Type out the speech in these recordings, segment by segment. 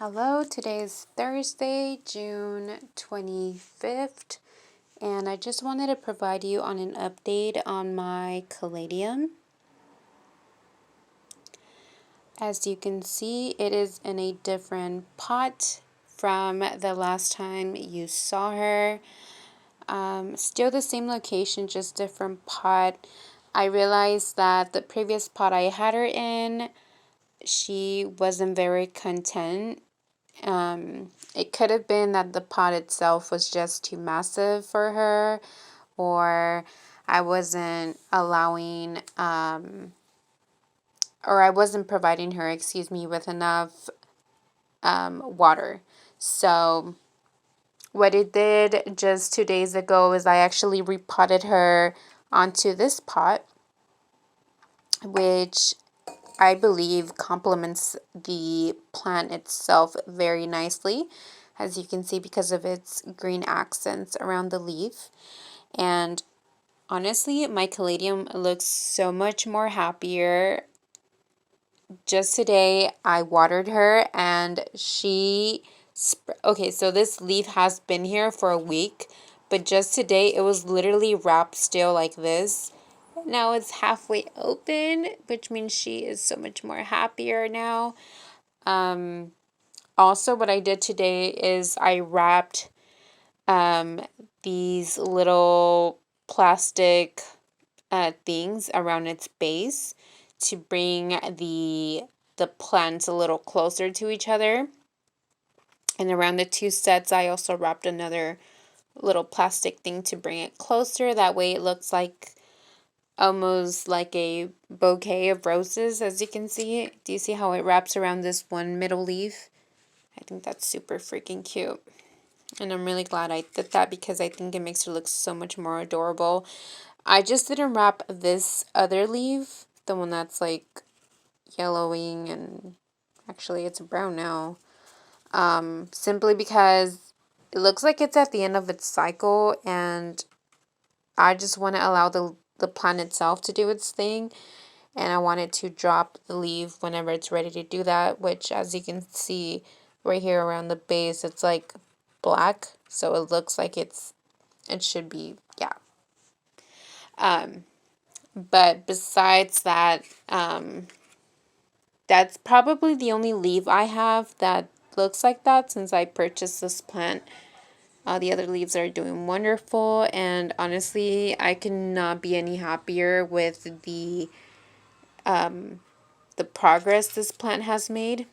Hello, today is Thursday, June 25th, and I just wanted to provide you on an update on my caladium. As you can see, it is in a different pot from the last time you saw her. Still the same location, just different pot. I realized that the previous pot I had her in, she wasn't very content. It could have been that the pot itself was just too massive for her, or I wasn't allowing, or I wasn't providing her, excuse me, with enough water. So what it did just 2 days ago is I actually repotted her onto this pot, which I believe complements the plant itself very nicely, as you can see, because of its green accents around the leaf. And honestly, my caladium looks so much more happier. Just today, I watered her and okay, so this leaf has been here for a week, but just today it was literally wrapped still like this. Now it's halfway open, which means she is so much more happier now. Also, what I did today is I wrapped these little plastic things around its base to bring the plants a little closer to each other. And around the two sets, I also wrapped another little plastic thing to bring it closer. That way it looks like almost like a bouquet of roses, as you can see. Do you see how it wraps around this one middle leaf? I think that's super freaking cute. And I'm really glad I did that because I think it makes her look so much more adorable. I just didn't wrap this other leaf, the one that's like yellowing, and actually it's brown now. Simply because it looks like it's at the end of its cycle, and I just want to allow the plant itself to do its thing. And I wanted to drop the leaf whenever it's ready to do that, which, as you can see right here around the base, it's like black, so it looks like it should be, yeah. But besides that, that's probably the only leaf I have that looks like that since I purchased this plant. The other leaves are doing wonderful, and honestly, I cannot be any happier with the progress this plant has made.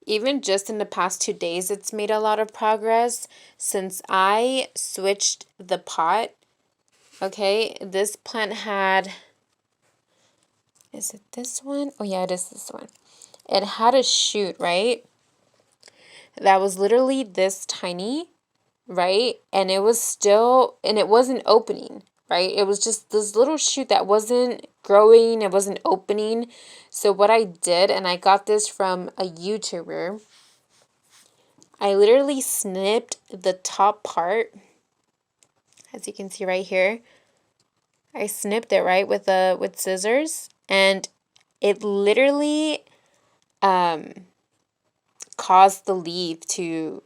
Even just in the past 2 days, it's made a lot of progress since I switched the pot. Okay, this plant had, is it this one? Oh yeah, it is this one. It had a shoot, right? That was literally this tiny, right? And it was still, and it wasn't opening, right? It was just this little shoot that wasn't growing, it wasn't opening. So what I did, and I got this from a YouTuber, I literally snipped the top part, as you can see right here. I snipped it, right, with scissors, and it literally caused the leaf to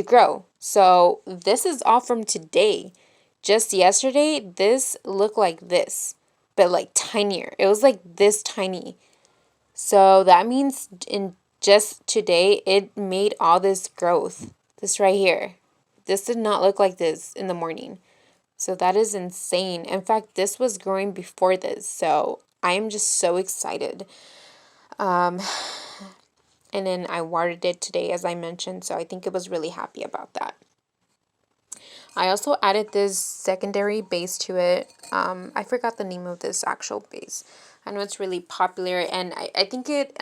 grow. So this is all from today. Just yesterday, this looked like this, but like tinier. It was like this tiny. So that means in just today, it made all this growth. This right here. This did not look like this in the morning. So that is insane. In fact, this was growing before this. So I am just so excited. And then I watered it today, as I mentioned. So I think it was really happy about that. I also added this secondary base to it. I forgot the name of this actual base. I know it's really popular, and I think it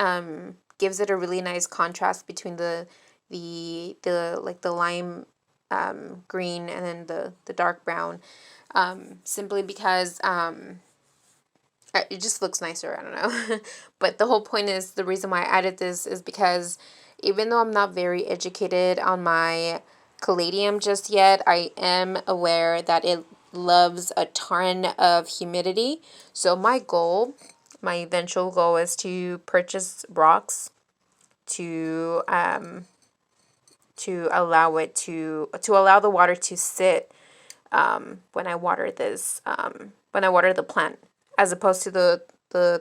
gives it a really nice contrast between the like the lime green and then the dark brown. Simply because it just looks nicer. I don't know. But the whole point is, the reason why I added this is because even though I'm not very educated on my caladium just yet, I am aware that it loves a ton of humidity. So my eventual goal is to purchase rocks to allow it to allow the water to sit when I water this when I water the plant, as opposed to the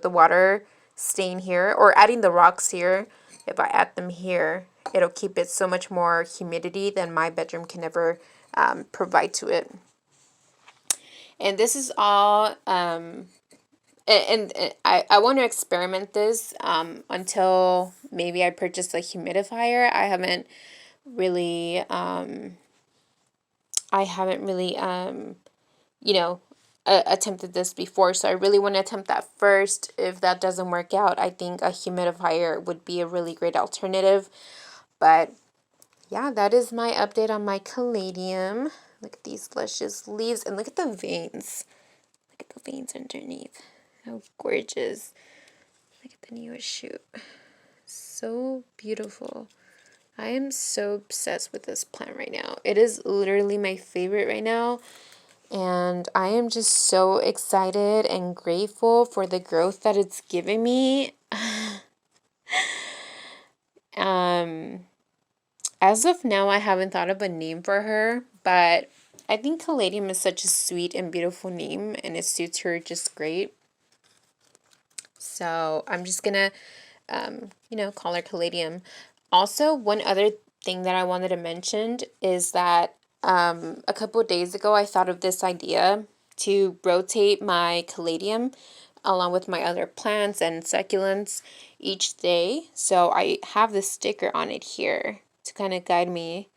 water staying here or adding the rocks here. If I add them here, it'll keep it so much more humidity than my bedroom can ever provide to it. And this is all, and I want to experiment this until maybe I purchase a humidifier. I haven't really, you know, attempted this before, so I really want to attempt that first. If that doesn't work out, I think a humidifier would be a really great alternative. But yeah, that is my update on my caladium. Look at these luscious leaves, and look at the veins. Look at the veins underneath. How gorgeous. Look at the newest shoot. So beautiful. I am so obsessed with this plant right now. It is literally my favorite right now. And I am just so excited and grateful for the growth that it's giving me. As of now, I haven't thought of a name for her, but I think Caladium is such a sweet and beautiful name, and it suits her just great. So I'm just gonna, call her Caladium. Also, one other thing that I wanted to mention is that a couple of days ago, I thought of this idea to rotate my Caladium along with my other plants and succulents each day. So I have this sticker on it here to kind of guide me.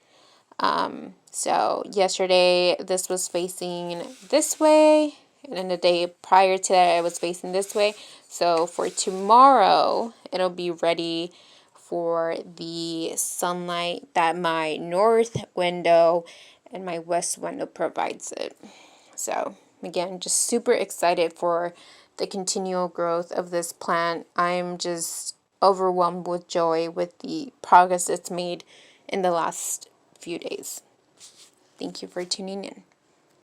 So yesterday this was facing this way, and then the day prior to that I was facing this way. So for tomorrow, it'll be ready for the sunlight that my north window and my west window provides it. So again, just super excited for the continual growth of this plant. I'm just overwhelmed with joy with the progress it's made in the last few days. Thank you for tuning in.